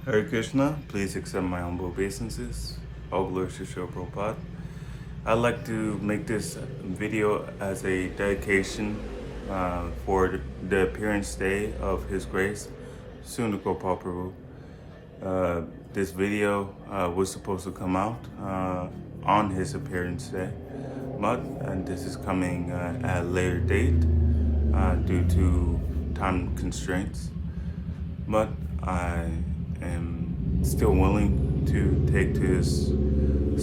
Hare Krishna, please accept my humble obeisances. All glories to Srila Prabhupada. I'd like to make this video as a dedication for the appearance day of His Grace, Sundar Gopal Prabhu. This video was supposed to come out on his appearance day, but this is coming at a later date due to time constraints. But I am still willing to take to his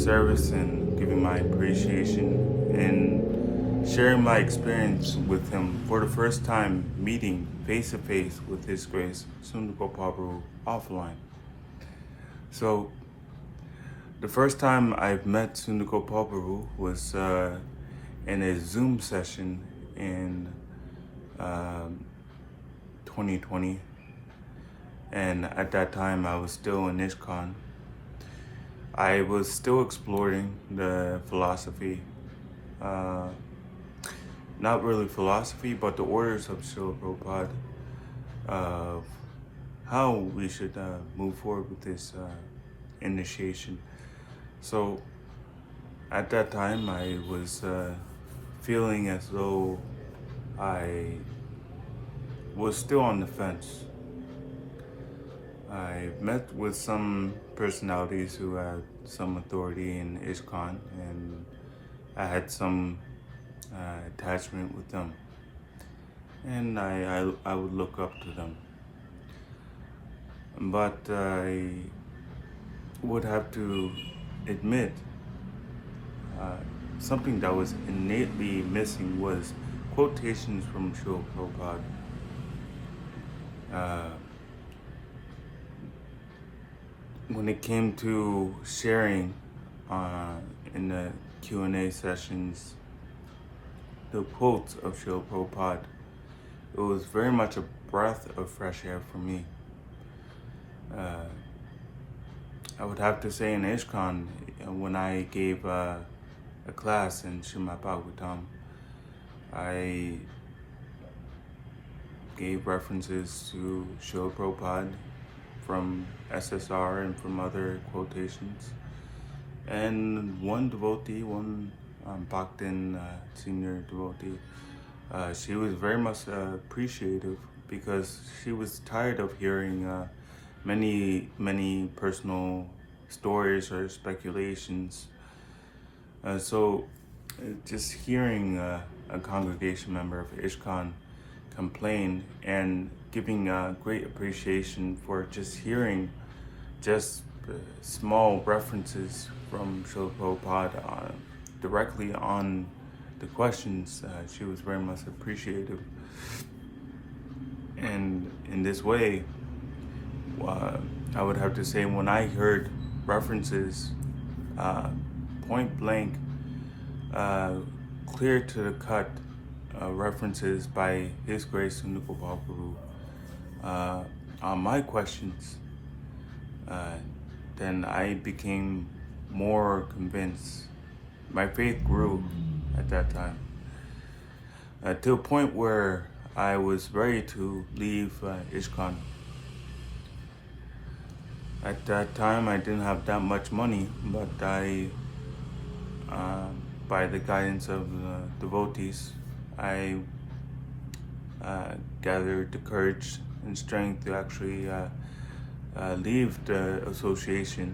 service and giving my appreciation and sharing my experience with him for the first time meeting face to face with His Grace Sundar Gopal Prabhu offline. So the first time I've met Sundar Gopal Prabhu was in a Zoom session in 2020. And at that time, I was still in ISKCON. I was still exploring the philosophy, not really philosophy, but the orders of Srila Prabhupada, of how we should move forward with this initiation. So at that time, I was feeling as though I was still on the fence. I met with some personalities who had some authority in ISKCON, and I had some attachment with them, and I would look up to them. But I would have to admit something that was innately missing was quotations from Srila Prabhupada. When it came to sharing in the Q&A sessions, the quotes of Srila Prabhupada, it was very much a breath of fresh air for me. I would have to say in ISKCON, when I gave a class in Srimad Bhagavatam, I gave references to Srila Prabhupada from SSR and from other quotations. And one devotee, one Bhaktin senior devotee, she was very much appreciative because she was tired of hearing many personal stories or speculations. So just hearing a congregation member of ISKCON complain and giving great appreciation for just hearing just small references from Srila Prabhupada directly on the questions, she was very much appreciative. And in this way, I would have to say when I heard references, point blank, clear to the cut references by His Grace Sundar Gopal Prabhu on my questions, then I became more convinced. My faith grew at that time to a point where I was ready to leave ISKCON. At that time, I didn't have that much money, but I, by the guidance of the devotees, I gathered the courage and strength to actually leave the association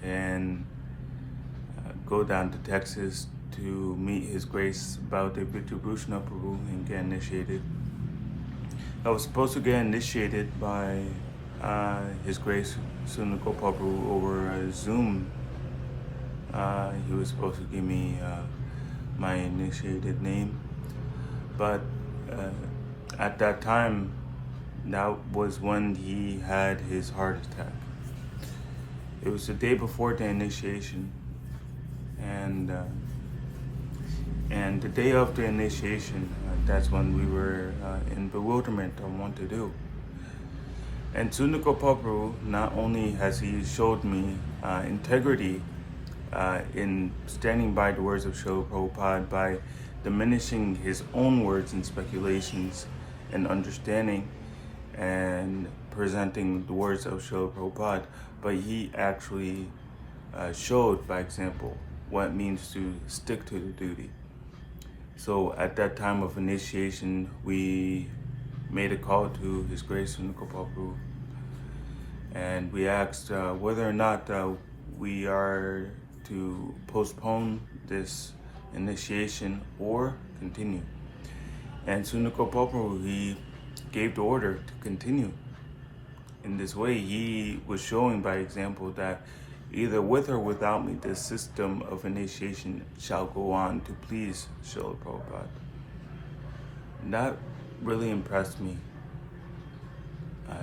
and go down to Texas to meet His Grace Bhakti Bhushan Prabhu and get initiated. I was supposed to get initiated by His Grace Sundar Gopal Prabhu over Zoom. He was supposed to give me my initiated name, but at that time, that was when he had his heart attack. It was the day before the initiation, and the day of the initiation, that's when we were in bewilderment on what to do. And Sundar Gopal Prabhu, not only has he showed me integrity in standing by the words of Srila Prabhupada by diminishing his own words and speculations and understanding, and presenting the words of Srila Prabhupada, but he actually showed by example what it means to stick to the duty. So at that time of initiation, we made a call to His Grace Sundar Gopal Prabhu, and we asked whether or not we are to postpone this initiation or continue. And Sundar Gopal Prabhu, he gave the order to continue. In this way, he was showing by example that either with or without me, this system of initiation shall go on to please Srila Prabhupada. And that really impressed me,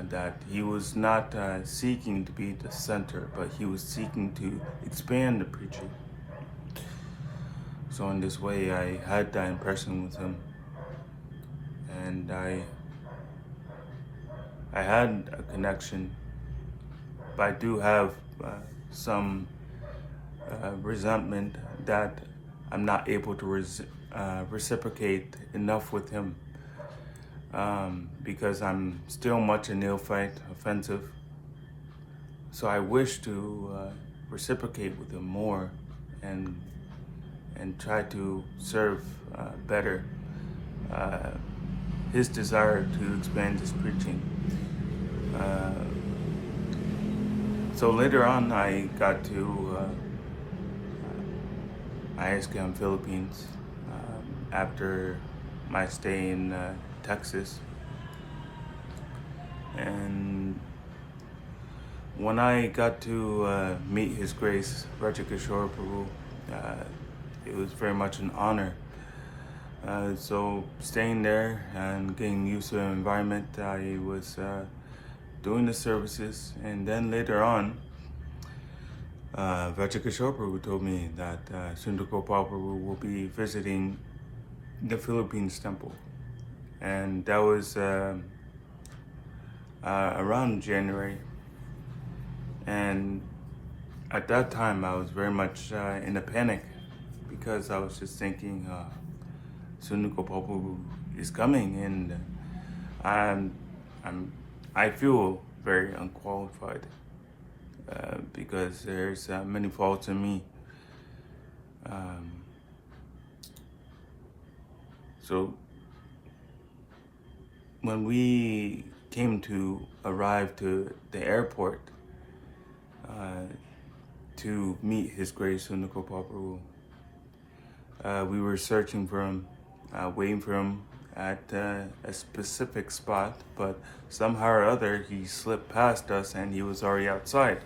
that he was not seeking to be the center, but he was seeking to expand the preaching. So in this way, I had that impression with him, and I had a connection, but I do have some resentment that I'm not able to reciprocate enough with him, because I'm still much a neophyte, offensive. So I wish to reciprocate with him more and try to serve better his desire to expand his preaching. So later on, I got to ISKM Philippines after my stay in Texas. And when I got to meet His Grace H.G Prabhu, it was very much an honor. So staying there and getting used to the environment, I was doing the services, and then later on, Vajrakishore Prabhu told me that Sundar Gopal Prabhu will be visiting the Philippines temple, and that was around January. And at that time, I was very much in a panic, because I was just thinking, Sundar Gopal Prabhu is coming, and I feel very unqualified because there's many faults in me. So when we came to arrive to the airport to meet His Grace Sundar Gopal Prabhu, we were searching for him, waiting for him at a specific spot, but somehow or other he slipped past us and he was already outside.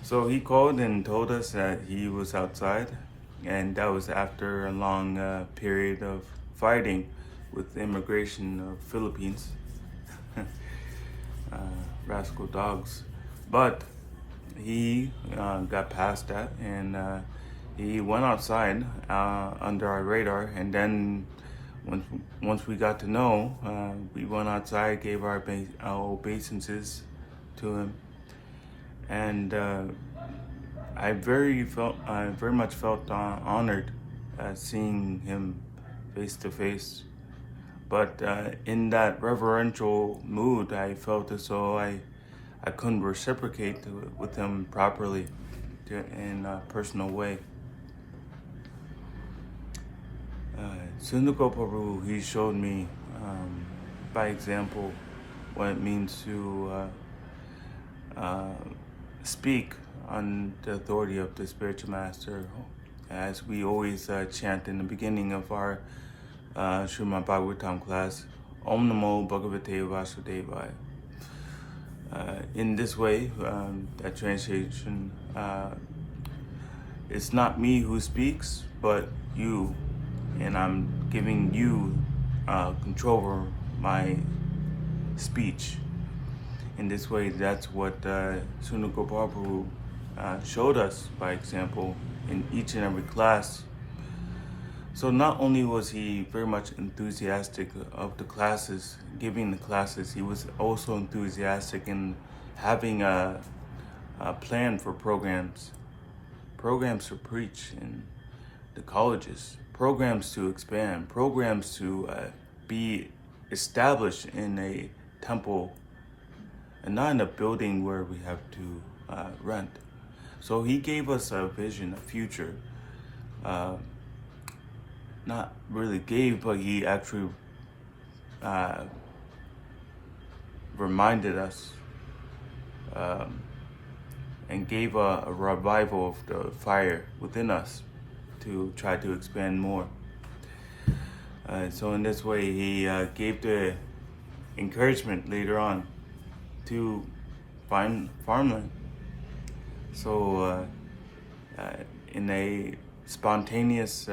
So he called and told us that he was outside, and that was after a long period of fighting with the immigration of Philippines. Rascal dogs. But he got past that, and he went outside under our radar, and then once we got to know, we went outside, gave our obeisances to him, and I very much felt honored seeing him face to face. But in that reverential mood, I felt as though I couldn't reciprocate with him properly in a personal way. Sundar Gopal Prabhu, he showed me by example what it means to speak on the authority of the spiritual master, as we always chant in the beginning of our Srimad Bhagavatam class, Om Namo Bhagavate Vasudevaya. In this way, that translation, it's not me who speaks, but you, and I'm giving you control over my speech. In this way, that's what Sundar Gopal Prabhu showed us by example in each and every class. So not only was he very much enthusiastic of the classes, giving the classes, he was also enthusiastic in having a plan for programs to preach in the colleges, programs to expand, programs to be established in a temple and not in a building where we have to rent. So he gave us a vision, a future. Not really gave, but he actually reminded us and gave a revival of the fire within us to try to expand more. So in this way, he gave the encouragement later on to find farmland. So in a spontaneous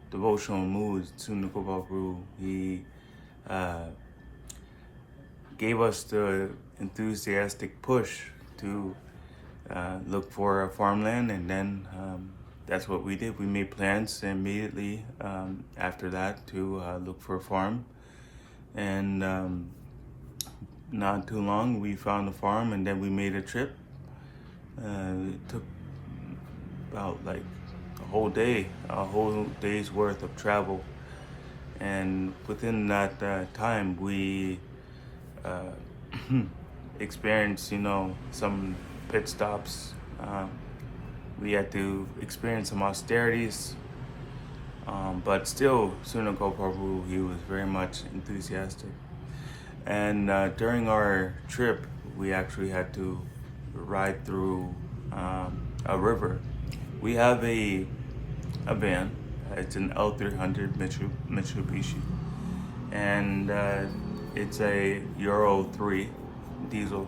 devotional mood, Sundar Gopal Prabhu, he gave us the enthusiastic push to look for a farmland, and then that's what we did. We made plans immediately after that to look for a farm, and not too long we found a farm, and then we made a trip. It took about like a whole day's worth of travel, and within that time we experienced, some pit stops. We had to experience some austerities, but still, Sundar Gopal Prabhu, he was very much enthusiastic. And during our trip, we actually had to ride through a river. We have a van. It's an L300 Mitsubishi, and it's a Euro 3 diesel.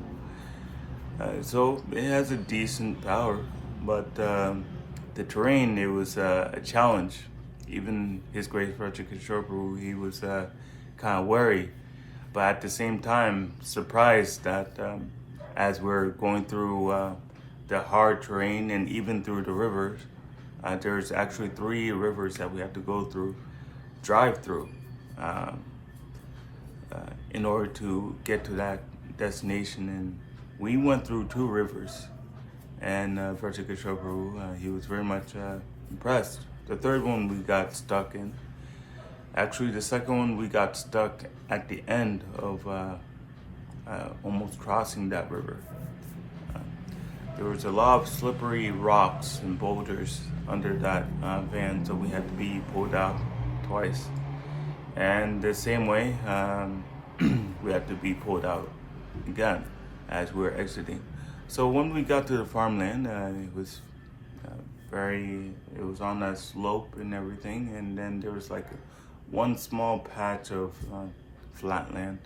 So it has a decent power, but the terrain, it was a challenge. Even His Grace H.G Sundar Gopal, he was kind of wary, but at the same time surprised that as we're going through the hard terrain and even through the rivers, there's actually 3 rivers that we have to drive through in order to get to that destination. And we went through 2 rivers, and H.G Sundar Gopal, he was very much impressed. The 3rd one we got stuck in. Actually, the 2nd one we got stuck at the end of almost crossing that river. There was a lot of slippery rocks and boulders under that van, so we had to be pulled out twice. And the same way, we had to be pulled out again as we were exiting. So when we got to the farmland, it was it was on a slope and everything, and then there was like one small patch of flat land.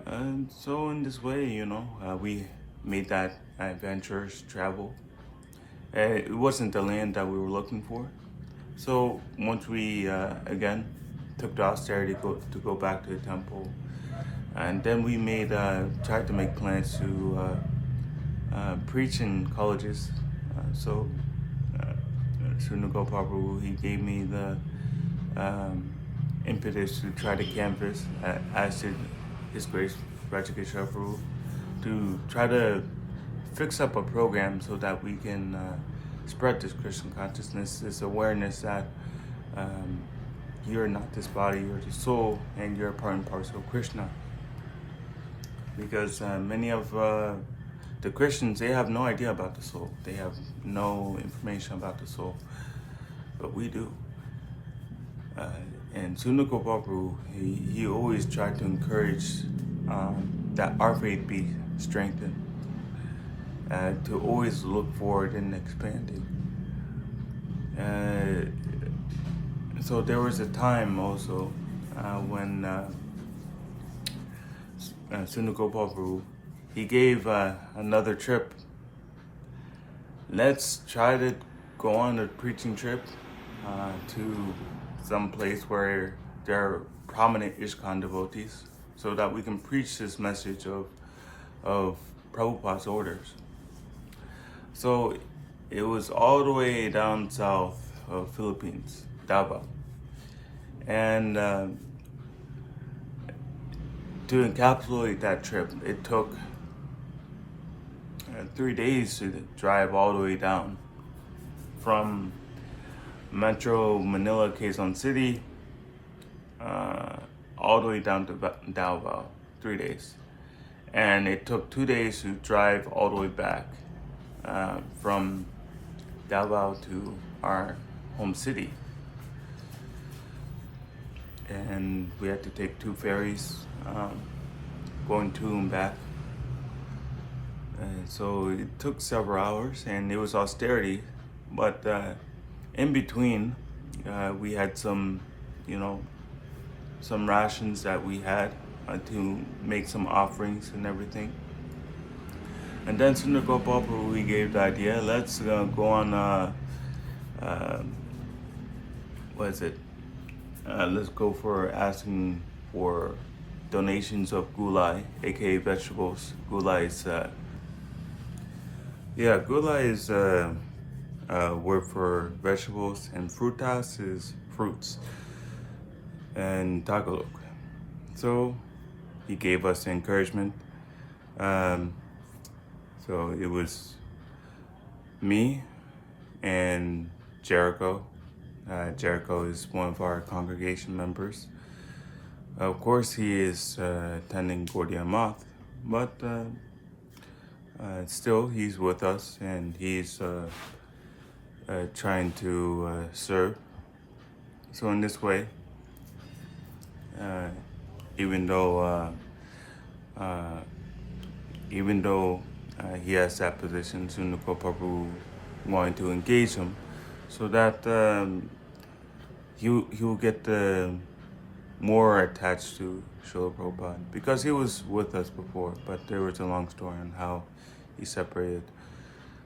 And so in this way, we made that adventurous travel. It wasn't the land that we were looking for. So once we again took the austerity to go back to the temple, and then we tried to make plans to preach in colleges. So Sundar Gopal Prabhu, he gave me the impetus to try to canvass, as did His Grace H.G Sundar Prabhu, to try to fix up a program so that we can spread this Christian consciousness, this awareness that you're not this body, you're the soul, and you're part and parcel of Krishna. Because many of the Christians, they have no idea about the soul. They have no information about the soul, but we do. And Sundar Gopal Prabhu, he always tried to encourage that our faith be strengthened, to always look forward and expanding. So there was a time also when Sundar Gopal Prabhu, he gave another trip. Let's try to go on a preaching trip to some place where there are prominent ISKCON devotees, so that we can preach this message of Prabhupada's orders. So it was all the way down south of Philippines, Davao. And to encapsulate that trip, it took 3 days to drive all the way down from Metro Manila, Quezon City, all the way down to Davao 3 days. And it took 2 days to drive all the way back from Davao to our home city. And we had to take 2 ferries going to and back. And so it took several hours, and it was austerity. But in between, we had some, some rations that we had to make some offerings and everything. And then Sundar Gopal Prabhu, we gave the idea, let's go on, let's go for asking for donations of gulai, aka vegetables. Gulai is, gulai is a word for vegetables, and frutas is fruits in Tagalog. So he gave us encouragement. So it was me and Jericho. Jericho is one of our congregation members. Of course, he is attending Gordia Moth, but still he's with us, and he's trying to serve. So in this way, even though he has that position, Sundar Gopal Prabhu wanted to engage him so that he'll get more attached to Srila Prabhupada, because he was with us before, but there was a long story on how he separated.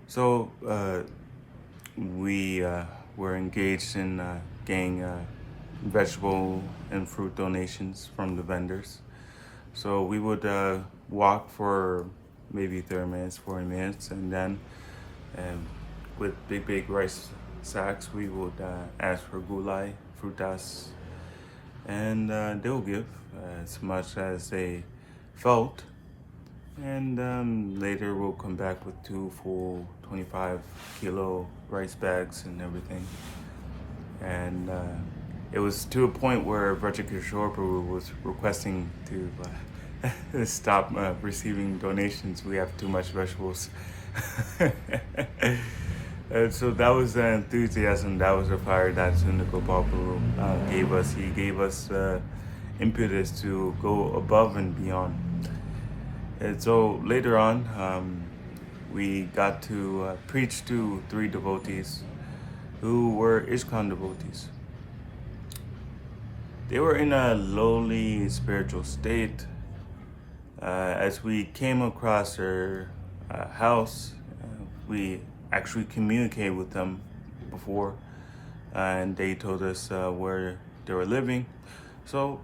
So we were engaged in getting vegetable and fruit donations from the vendors. So we would walk for maybe 30 minutes, 40 minutes, and then with big rice sacks, we would ask for gulai, frutas, and they'll give as much as they felt. And later we'll come back with 2 full 25-kilo rice bags and everything. And it was to a point where Vrajikishore Prabhu was requesting to stop receiving donations. We have too much vegetables. And so that was the enthusiasm, that was the fire that Sundar Gopal Prabhu gave us. He gave us impetus to go above and beyond. And so later on, we got to preach to 3 devotees who were ISKCON devotees. They were in a lowly spiritual state. As we came across their house, we actually communicated with them before, and they told us where they were living. So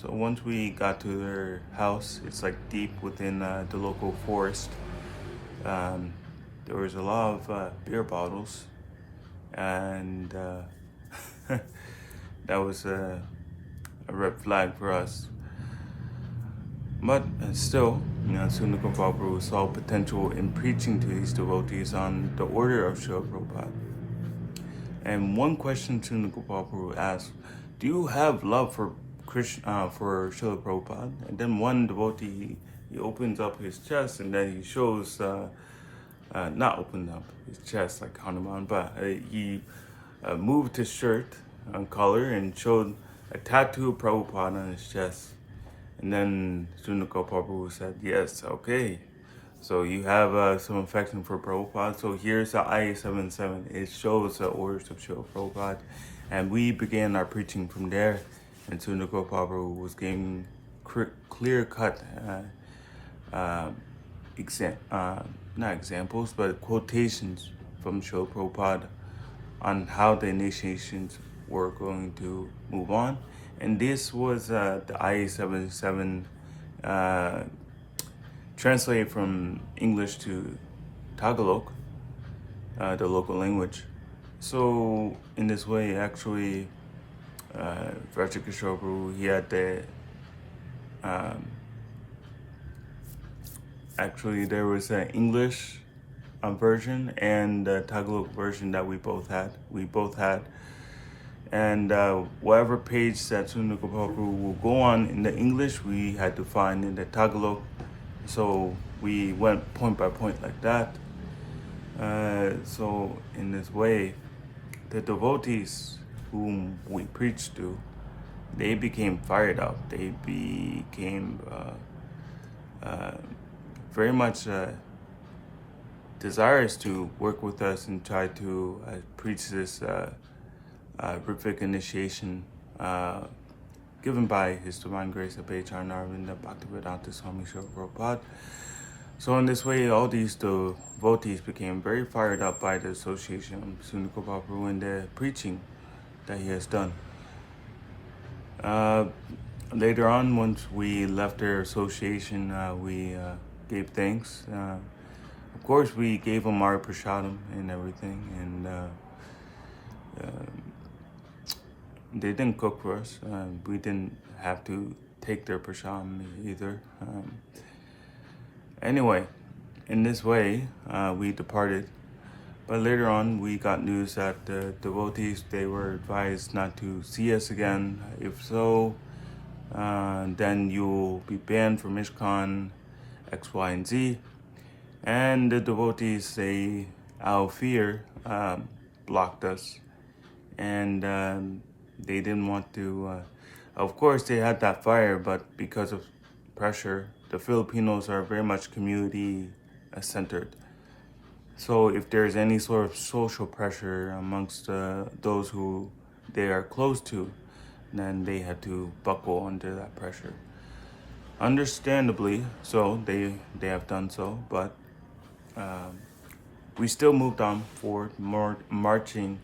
once we got to their house, it's like deep within the local forest. There was a lot of beer bottles, and that was a red flag for us. But still, Sundar Gopal Prabhu saw potential in preaching to these devotees on the order of Srila Prabhupada. And one question Sundar Gopal Prabhu asked, do you have love for for Srila Prabhupada? And then one devotee, he opens up his chest, and then he shows, not opened up his chest like Hanuman, but he moved his shirt on collar and showed a tattoo of Prabhupada on his chest. And then Sundar Gopal Prabhu said, yes, okay. So you have some affection for Prabhupada. So here's the I-77. It shows the orders of Srila Prabhupada. And we began our preaching from there. And Sundar Gopal Prabhu was giving clear-cut, not examples, but quotations from Srila Prabhupada on how the initiations were going to move on. And this was the I-77 translated from English to Tagalog, the local language. So in this way, actually, Vrajikishore Prabhu, he had the, actually there was an English version and the Tagalog version that we both had. And whatever page that Sundar Gopal Prabhu will go on in the English, we had to find in the Tagalog. So we went point by point like that. So in this way, the devotees whom we preached to, they became fired up. They became very much desirous to work with us and try to preach this Rivik initiation given by His Divine Grace of H.R. Narvinda Bhaktivedanta Swami Srila Prabhupada. So in this way, all these devotees became very fired up by the association of Sundar Gopal Prabhu and the preaching that he has done. Later on, once we left their association, we gave thanks. Of course, we gave them our prasadam and everything, and they didn't cook for us. We didn't have to take their prasadam either. Anyway, in this way, we departed. But later on, we got news that the devotees, they were advised not to see us again. If so, then you'll be banned from ISKCON X, Y, and Z. And the devotees, they, out of fear, blocked us. And they didn't want to, of course, they had that fire, but because of pressure, the Filipinos are very much community-centered. So if there's any sort of social pressure amongst those who they are close to, then they had to buckle under that pressure. Understandably, so they have done so, but we still moved on forward, marching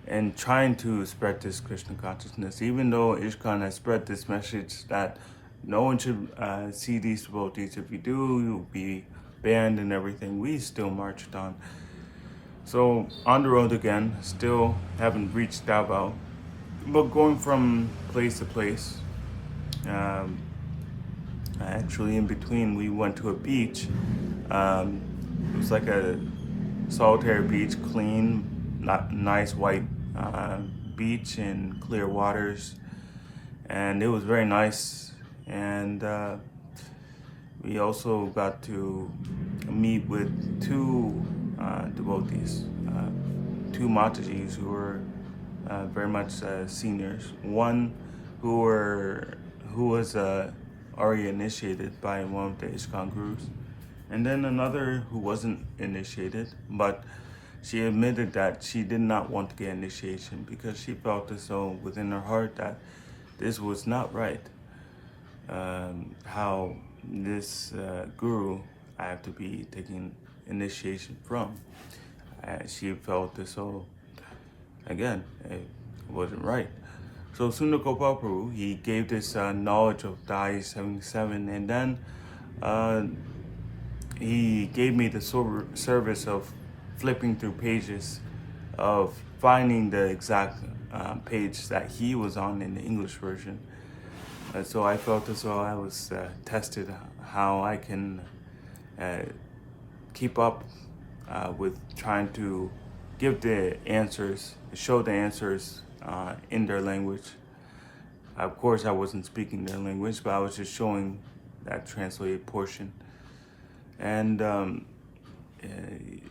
and trying to spread this Krishna consciousness, even though ISKCON has spread this message that no one should see these devotees. If you do, you'll be banned and everything. We still marched on. So on the road again, still haven't reached Davao, but going from place to place. Actually, in between, we went to a beach. It was like a solitary beach, clean, nice white beach and clear waters, and it was very nice. And we also got to meet with two devotees, two Matajis who were very much seniors. One who was already initiated by one of the ISKCON gurus, and then another who wasn't initiated, but she admitted that she did not want to get initiation because she felt as though within her heart that this was not right. How this guru I have to be taking initiation from. She felt as though, again, it wasn't right. So Sundar Gopal Prabhu, he gave this knowledge of Dai 77, and then he gave me the service of flipping through pages, of finding the exact page that he was on in the English version. So I felt as though I was tested how I can keep up with trying to give the answers, show the answers in their language. Of course, I wasn't speaking their language, but I was just showing that translated portion. And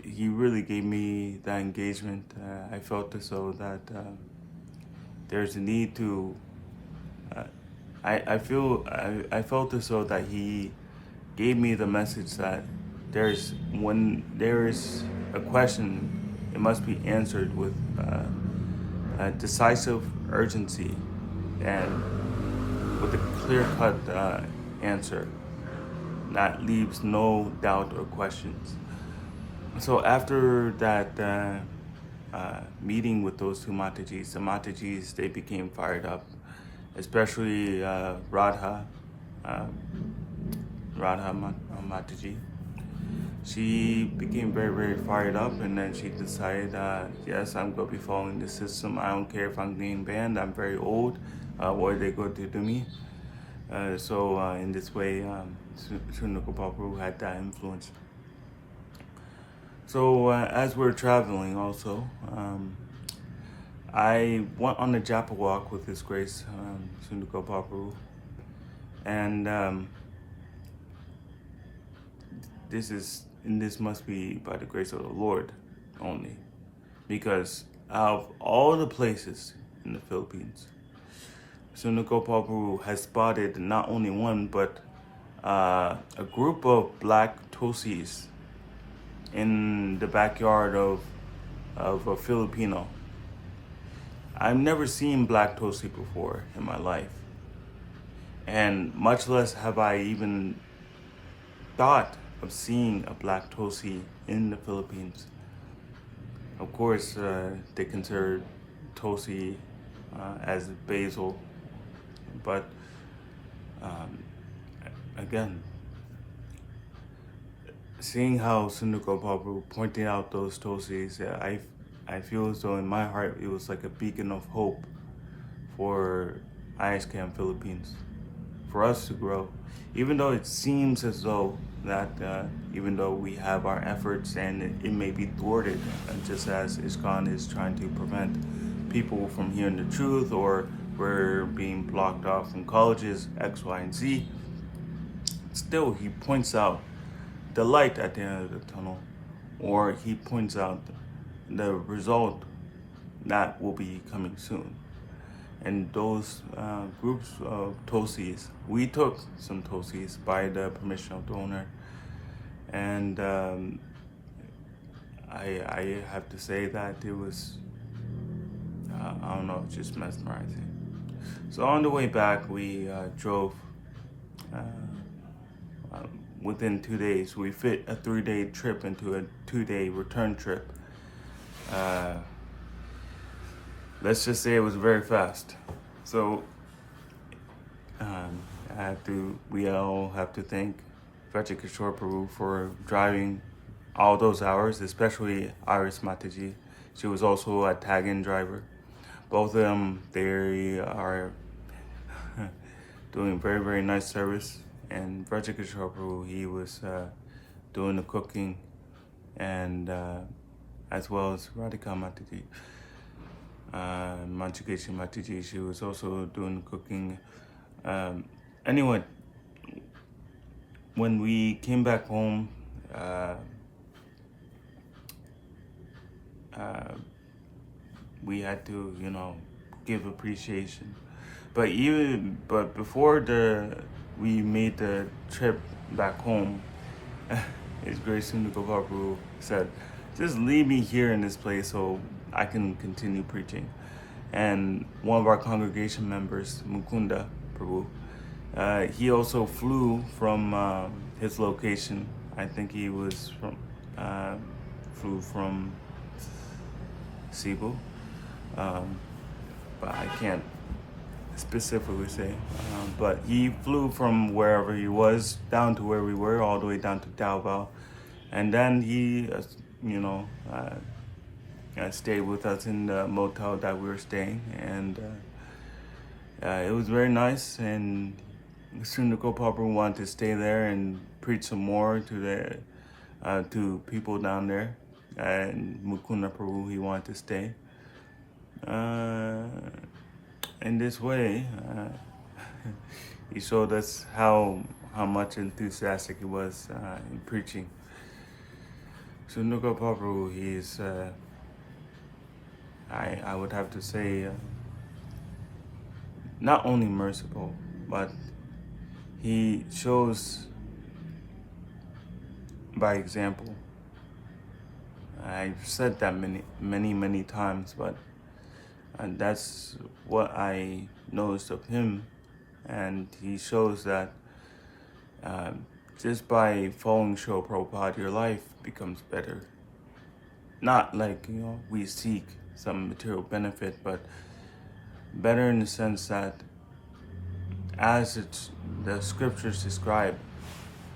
he really gave me that engagement. I felt as though that there's a need to. I felt as though that he gave me the message that when there is a question, it must be answered with a decisive urgency and with a clear-cut answer that leaves no doubt or questions. So after that meeting with those two Matajis, the Matajis, they became fired up, especially Radha Mataji. She became very, very fired up, and then she decided, yes, I'm going to be following the system. I don't care if I'm being banned. I'm very old. What are they going to do to me? So in this way, Sundar Gopal Prabhu had that influence. So as we're traveling also, I went on a Japa walk with His Grace Sundar Gopal Prabhu, and this must be by the grace of the Lord only, because out of all the places in the Philippines, Sundar Gopal Prabhu has spotted not only one but a group of black Tosis in the backyard of a Filipino. I've never seen black Tosi before in my life, and much less have I even thought of seeing a black Tosi in the Philippines. Of course, they consider Tosi as basil, but um, again, seeing how Sundar Gopal Prabhu pointed out those Tosis, I feel as though in my heart it was like a beacon of hope for ISKM Philippines, for us to grow. Even though it seems as though that even though we have our efforts and it may be thwarted, just as ISKCON is trying to prevent people from hearing the truth, or we're being blocked off from colleges, X, Y, and Z, still he points out the light at the end of the tunnel, or he points out the result that will be coming soon. And those groups of Tosis, we took some Tosis by the permission of the owner, and I have to say that it was, I don't know, just mesmerizing. So on the way back, we drove. Within 2 days, we fit a 3-day trip into a 2-day return trip. Let's just say it was very fast. So we all have to thank H.G Sundar Prabhu for driving all those hours, especially Iris Mataji. She was also a tag-in driver. Both of them, they are doing very, very nice service. And H.G Sundar Prabhu, he was doing the cooking, and as well as Radhika Mataji. Manchukeshi Mataji, she was also doing cooking. Anyway, when we came back home, we had to, give appreciation. But before we made the trip back home, His Grace Sundar Gopal Prabhu said, "Just leave me here in this place so I can continue preaching." And one of our congregation members, Mukunda Prabhu, he also flew from his location. I think he was flew from Cebu, but I can't specifically say. But he flew from wherever he was down to where we were, all the way down to Davao, and then he, stayed with us in the motel that we were staying, and it was very nice. And Sundar Gopal Prabhu wanted to stay there and preach some more to people down there, and Mukunda Prabhu, he wanted to stay. In this way, he showed us how much enthusiastic he was in preaching. Sundar Gopal Prabhu, he's I would have to say, not only merciful, but he shows by example. I've said that many times, but that's what I noticed of him, and he shows that just by following Srila Prabhupada, your life becomes better. Not like, we seek some material benefit, but better in the sense that, as the scriptures describe,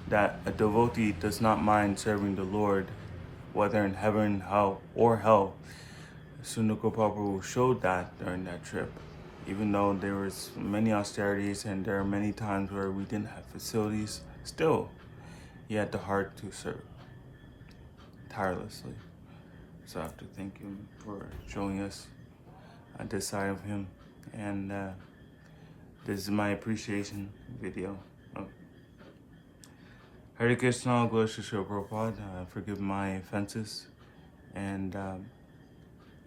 that a devotee does not mind serving the Lord, whether in heaven, hell, or hell. Sundar Gopal Prabhu showed that during that trip. Even though there was many austerities and there are many times where we didn't have facilities, still, he had the heart to serve tirelessly. So I have to thank him for showing us this side of him, and this is my appreciation video. Hare Krishna, all glory to Srila Prabhupada. Forgive my offenses, and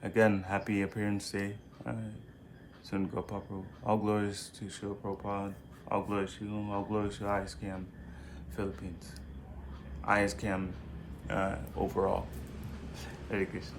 again, happy Appearance Day, Sundar Gopal Prabhu. All glories to Srila Prabhupada. All glories to you. All glories to ISKM Philippines. ISKM overall. Hare Krishna.